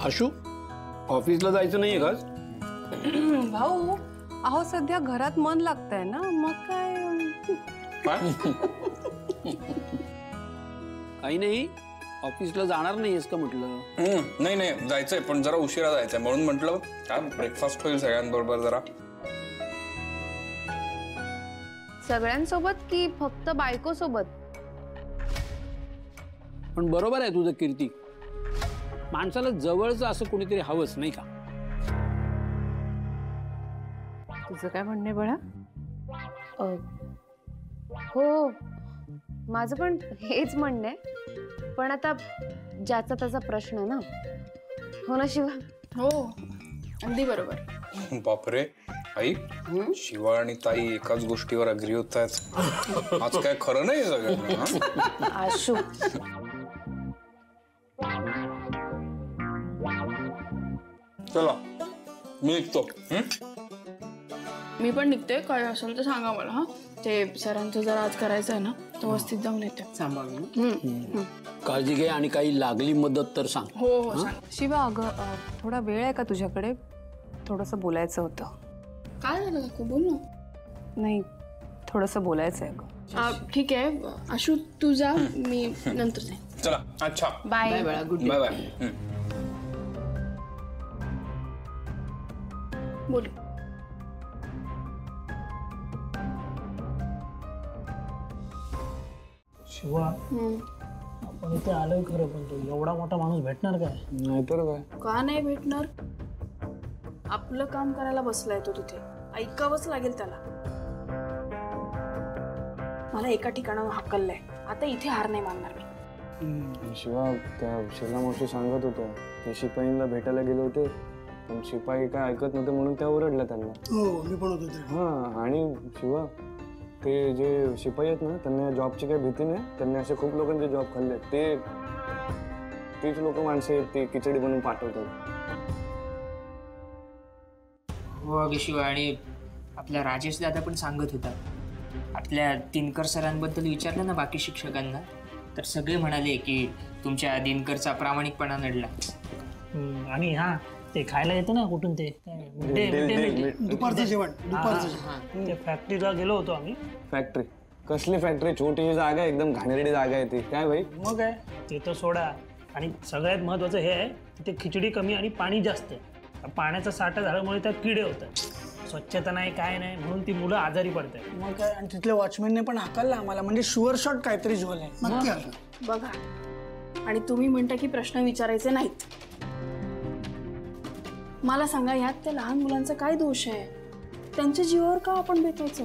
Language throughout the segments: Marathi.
आशू ऑफिसला जायचं नाहीये का? भाऊ अहो सध्या घरात मन लागतंय ना, मग काय काही नाही. ऑफिसला जाणार नाहीयेस का म्हटलं? नाही नाही जायचंय, पण जरा उशिरा जायचंय म्हणून म्हटलं काय ब्रेकफास्ट होईल सगळ्यांबरोबर जरा. सगळ्यांसोबत की फक्त बायको सोबत? पण बरोबर आहे तुझं कीर्ती, माणसाला जवळचं असं कोणीतरी हवंच नाही का? तुझं काय म्हणणे बळा? हो माझं पण हेच म्हणणं आहे, पण आता ज्याचा त्याचा प्रश्न ना. हो ना शिवा? हो अगदी बरोबर. बापरे आई, शिवा आणि ताई एकाच गोष्टीवर अग्री होत आहेत. आज काय खरं नाही सगळं. आशू चला मी निघतो. मी पण निघते, काय असेल तर सांगा मला. हा ते सरांचं जरा आज करायचं आहे ना, तो व्यवस्थित जाऊन येते. काळजी घे आणि काही लागली मदत तर सांग. हो हो सांग. शिवा अगं थोडा वेळ आहे का तुझ्याकडे? थोडंसं बोलायचं होतं. काय झालं काकू, बोल ना. नाही थोडंसं बोलायचं आहे अगं. ठीक आहे आशू तू जा, मी नंतर जाईन. चला अच्छा बाय. Bye bye. बोल. शिवा आपण इथे आलोय खरं, पण तो एवढा मोठा माणूस भेटणार काय? नाहीतर काय. का नाही भेटणार? आपलं काम करायला बसलाय तो तिथे, ऐकावंच लागेल त्याला. मला एका ठिकाणावर हाकललंय, आता इथे हार नाही मानणार मी. शिवा त्या शिला मावशी सांगत होत्या ते शिपाईंना भेटायला गेले होते, पण शिपाई काय ऐकत नव्हते म्हणून त्या ओरडल्या त्यांना. हो मी पण होतो. हा आणि शिवा ते जे शिपाई आहेत ना त्यांना जॉबची काही भीती नाही, त्यांनी असे खूप लोकांचे जॉब खाल्ले. तीच लोक माणसे ते खिचडी बनवून पाठवतात. हो अगं शिवा, आणि आपला राजेश दादा पण सांगत होता. आपल्या दिनकर सरांबद्दल विचारलं ना बाकी शिक्षकांना, तर सगळे म्हणाले की तुमच्या दिनकरचा प्रामाणिकपणा नडला. आणि हा ते खायला येतं ना कुठून ते दुपारचं जेवण, दुपारचं ते फॅक्टरीला गेलो होतो आम्ही. फॅक्टरी कसली फॅक्टरी? छोटीशी जागा, एकदम घाणेरडी जागा आहे ती. काय भाई? मग काय ते तर सोडा. आणि सगळ्यात महत्वाचं हे आहे तिथे खिचडी कमी आणि पाणी जास्त. पाण्याचा साठा झाल्यामुळे त्यात किडे होतात, स्वच्छता नाही काय नाही, म्हणून ती मुलं आजारी पडतात. मग काय, आणि तिथल्या वॉचमॅनने पण हाकललं आम्हाला, म्हणजे शुअर शॉट काहीतरी झोल आहे. बघा, आणि तुम्ही म्हणता की प्रश्न विचारायचे नाहीत. मला सांगा, यात त्या लहान मुलांचा काय दोष आहे? त्यांच्या जीवावर का आपण बेतायचं?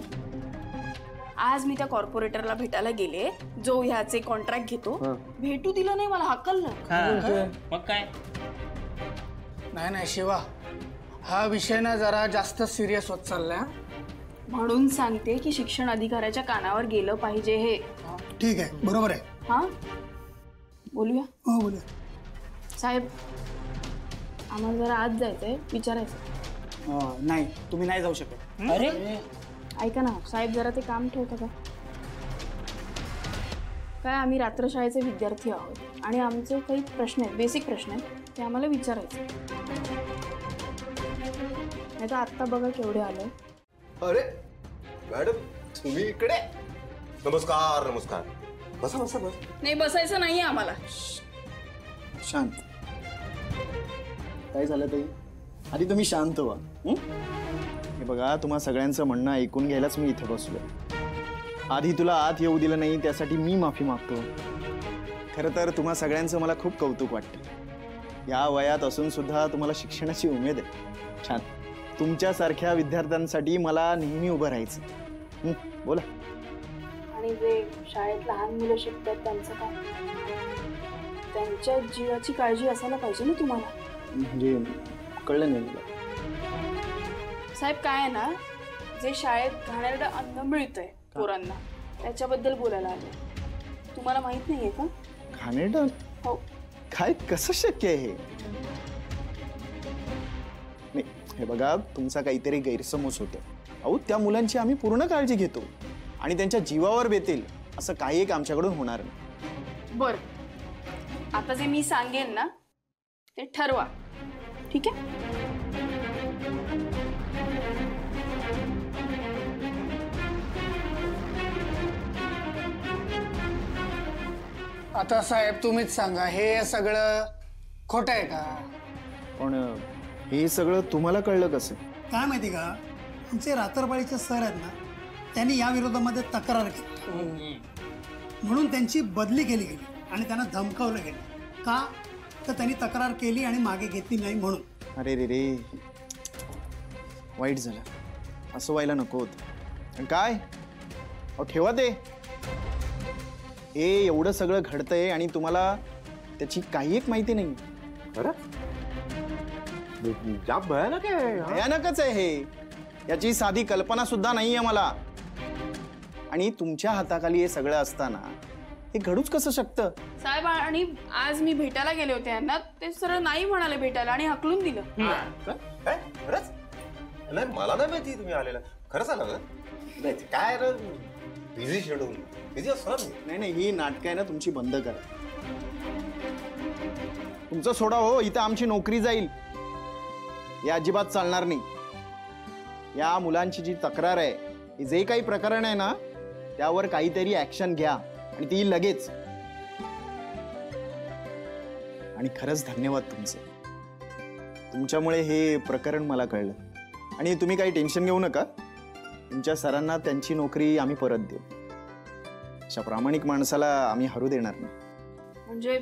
आज मी त्या कॉर्पोरेटरला भेटायला गेले, जो ह्याचे कॉन्ट्रॅक्ट घेतो, भेटू दिलं नाही, मला हाकललं. मग काय? नाही शिवा, हा विषय ना जरा जास्त सिरियस होत चाललाय. म्हणून सांगते की शिक्षण अधिकाऱ्याच्या कानावर गेलं पाहिजे हे. ठीक आहे, बरोबर आहे. हा बोलूया. हो बोलूया. साहेब आम्हाला जरा आज जायचंय, विचारायचं. नाही तुम्ही नाही जाऊ शकत. अरे ऐका ना साहेब, जरा ते काम ठेवता का? काय आम्ही रात्रशाळेचे विद्यार्थी आहोत आणि आमचे काही प्रश्न आहेत, बेसिक प्रश्न आहेत, ते आम्हाला विचारायचे. नाही तर आत्ता बघा केवढे आलोय. अरे मॅडम तुम्ही इकडे? नमस्कार नमस्कार. बसा बसा बस. नाही बसायचं नाहीये आम्हाला. शांत. काय झालं ताई? आधी तुम्ही शांत व्हा. हे बघा, तुम्हा सगळ्यांचं म्हणणं ऐकून घ्यायलाच मी इथे बसलोय. आधी तुला आत येऊ दिलं नाही त्यासाठी मी माफी मागतो. खरं तर तुम्हा सगळ्यांचं मला खूप कौतुक वाटतं. या वयात असून सुद्धा तुम्हाला शिक्षणाची उमेद आहे. छान. तुमच्यासारख्या विद्यार्थ्यांसाठी मला नेहमी उभं राहायचं. बोला. आणि जे शाळेत लहान मुलं शिकतात त्यांचं काय? त्यांच्या जीवाची काळजी असायला पाहिजे ना तुम्हाला. म्हणजे कळलं नाही मला. साहेब काय आहे ना, जे शाळेत घाणेरडं अन्न मिळतंय पोरांना, त्याच्याबद्दल बोलायला आले. तुम्हाला माहित नाहीये का? घाणेरडं? हो. काय कसं शक्य आहे हे? नाही हे बघा, तुमचा काहीतरी गैरसमज होतो. अहो त्या मुलांची आम्ही पूर्ण काळजी घेतो आणि त्यांच्या जीवावर बेतेल असं काही एक आमच्याकडून होणार नाही. बर, आता जे मी सांगेन ना ते ठरवा. ठीक आहे? आता साहेब तुम्हीच सांगा, हे सगळं खोटं आहे का? पण हे सगळं तुम्हाला कळलं कसं? काय माहिती का, आमचे रात्रपाळीचे सर आहेत ना, त्यांनी या विरोधामध्ये तक्रार केली म्हणून त्यांची बदली केली गेली आणि त्यांना धमकावलं गेलं. का तर त्यांनी तक्रार केली आणि मागे घेतली नाही म्हणून. अरे रे रे, वाईट झालं. असं व्हायला नको होतं. काय अहो ठेवा ते. हे एवढं सगळं घडतंय आणि तुम्हाला त्याची काही एक माहिती नाही. भयानकच आहे हे. याची साधी कल्पना सुद्धा नाहीये मला. आणि तुमच्या हाताखाली हे सगळं असताना हे घडूच कसं शकतं? साहेब, आणि आज मी भेटायला गेले होते यांना, ते सरळ नाही म्हणाले भेटायला आणि हकलून दिलं. काय खरंच? नाही मला नाही माहिती तुम्ही आलेला. खरं सांगा ना. नाही काय बिझी शेड्यूल, बिझी असतो ना. नाही नाही, ही नाटकं आहे ना तुमची बंद करा. तुमचं सोडा हो, इथं आमची नोकरी जाईल. हे अजिबात चालणार नाही. या मुलांची जी तक्रार आहे, हे जे काही प्रकरण आहे ना, त्यावर काहीतरी ऍक्शन घ्या आणि ती लगेच. आणि खरंच धन्यवाद तुमचे. तुमच्यामुळे हे प्रकरण मला कळलं. आणि तुम्ही काही टेन्शन घेऊ नका. तुमच्या सरांना त्यांची नोकरी आम्ही परत देऊ. अशा प्रामाणिक माणसाला आम्ही हरू देणार नाही. म्हणजे